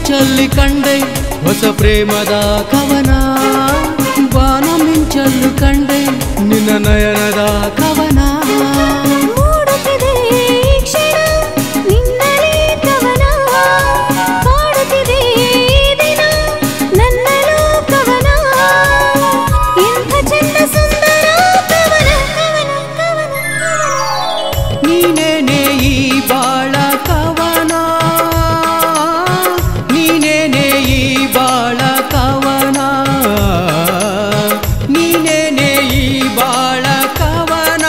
ಮಿಂಚಲ್ಲಿ ಕಂಡೆ ಹೊಸ ಪ್ರೇಮದ ಕವನ ಬಾನ ಮಿಂಚಲ್ಲು ಕಂಡೆ ನಿನ್ನ ನಯನದ ಕವನ ಮೂಡುತ್ತಿದೆ ಈ ಕ್ಷಣ ನಿನ್ನಲೇ ಕವನ ಕಾಡುತ್ತಿದೆ ಈ ದಿನ ನನ್ನಲೂ ಕವನ ಎಂಥ ಚಂದ ಸುಂದರ ಕವನ ಕವನ ಕವನ ನೀನೇನೇ ಈ ಬಾಳ ಕವನ ನೀನೇನೇ ಈ ಬಾಳ ಕವನ ನೀನೇನೇ ಈ ಬಾಳ ಕವನ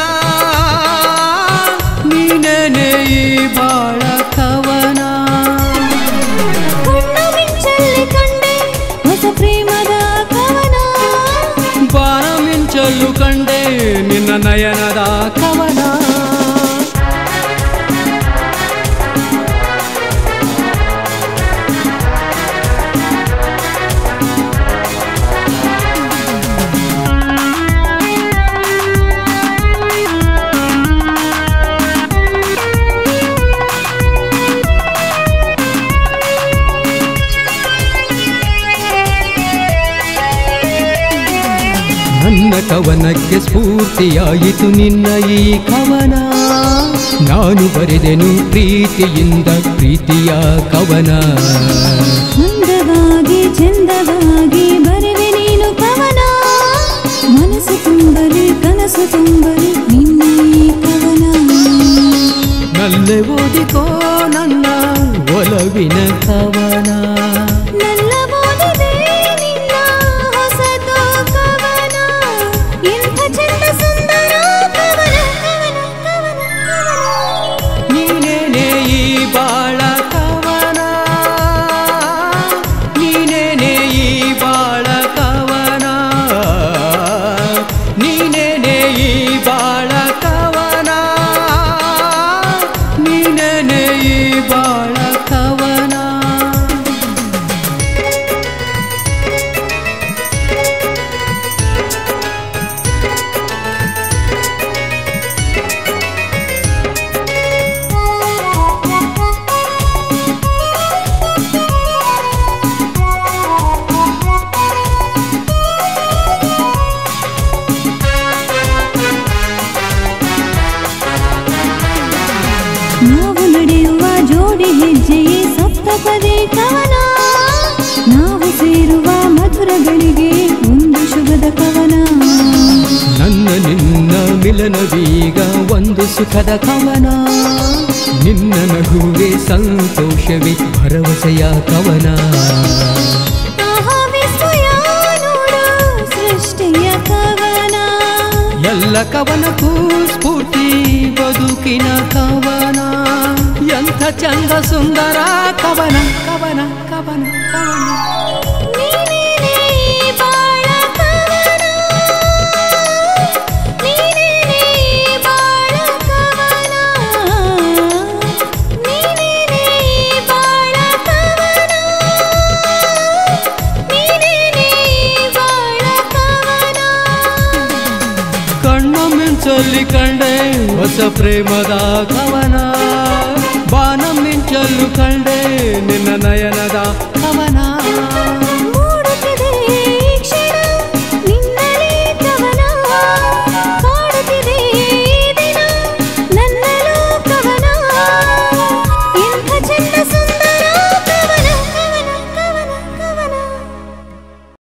ನೀನೇನೇ ಈ ಬಾಳ ಕವನ ಕಣ್ಣ ಮಿಂಚಲ್ಲಿ ಕಂಡೆ ಹೊಸ ಪ್ರೇಮದ ಕವನ ಬಾನ ಮಿಂಚಲ್ಲು ಕಂಡೆ ನಿನ್ನ ನಯನದ ಕವನ ನನ್ನ ಕವನಕ್ಕೆ ಸ್ಫೂರ್ತಿಯಾಯಿತು ನಿನ್ನ ಈ ಕವನ ನಾನು ಬರೆದೆನು ಪ್ರೀತಿಯಿಂದ ಪ್ರೀತಿಯ ಕವನ ಅಂದವಾಗಿ ಚಂದವಾಗಿ ಬರೆವೆ ನೀನು ಕವನ ಮನಸ್ಸು ತುಂಬಲಿ ಕನಸು ತುಂಬಲಿ ನಿನ್ನ ಈ ಕವನ ನಲ್ಲೆ ಓದಿಕೋ ನನ್ನ ಒಲವಿನ ಕವನ ನನ್ನ ಓದಿದೆ ನಿನ್ನ ಹೊಸತು ಕವನ ಎಂಥ ಚಂದ ಸುಂದರ ಕವನ ಕವನ ಕವನ ಕವನ ನೀನೇನೇ ಈ ಬಾಳ ಕವನ ನೀನೇನೇ ಈ ಬಾಳ ಕವನ ನೀನೇನೇ ಈ ಬಾಳ ಕವನ ನೀನೇನೇ ಈ ಬಾಳ ಕವನ ನಾವು ನಡೆಯುವ ಜೋಡಿ ಹೆಜ್ಜೆಯೇ ಸಪ್ತಪದಿ ಕವನ ನಾವು ಸೇರುವ ಮಧುರಗಳಿಗೆ ಒಂದು ಶುಭದ ಕವನ ನನ್ನ ನಿನ್ನ ಮಿಲನವೀಗ ಒಂದು ಸುಖದ ಕವನ ನಿನ್ನ ನಗುವೆ ಸಂತೋಷವೇ ಭರವಸೆಯ ಕವನ ಆಹಾ ವಿಸ್ಮಯ ನೋಡು ಸೃಷ್ಟಿಯ ಕವನ ಎಲ್ಲ ಕವನಕ್ಕೂ ಸ್ಫೂರ್ತಿ ಬದುಕಿನ ಕವನ ಎಂಥ ಚಂದ ಸುಂದರ ಕವನ ಕವನ ಕವನ ಕವನ ನೀನೇನೇ ಈ ಬಾಳ ಕವನ ನೀನೇನೇ ಈ ಬಾಳ ಕವನ ನೀನೇನೇ ಈ ಬಾಳ ಕವನ ನೀನೇನೇ ಈ ಬಾಳ ಕವನ ಕಣ್ಣ ಮಿಂಚಲ್ಲಿ ಕಂಡೆ ಹೊಸ ಪ್ರೇಮದ ಕವನ ಬಾನ ಮಿಂಚಲ್ಲು ಕಂಡೆ ನಿನ್ನ ನಯನದ ಕವನ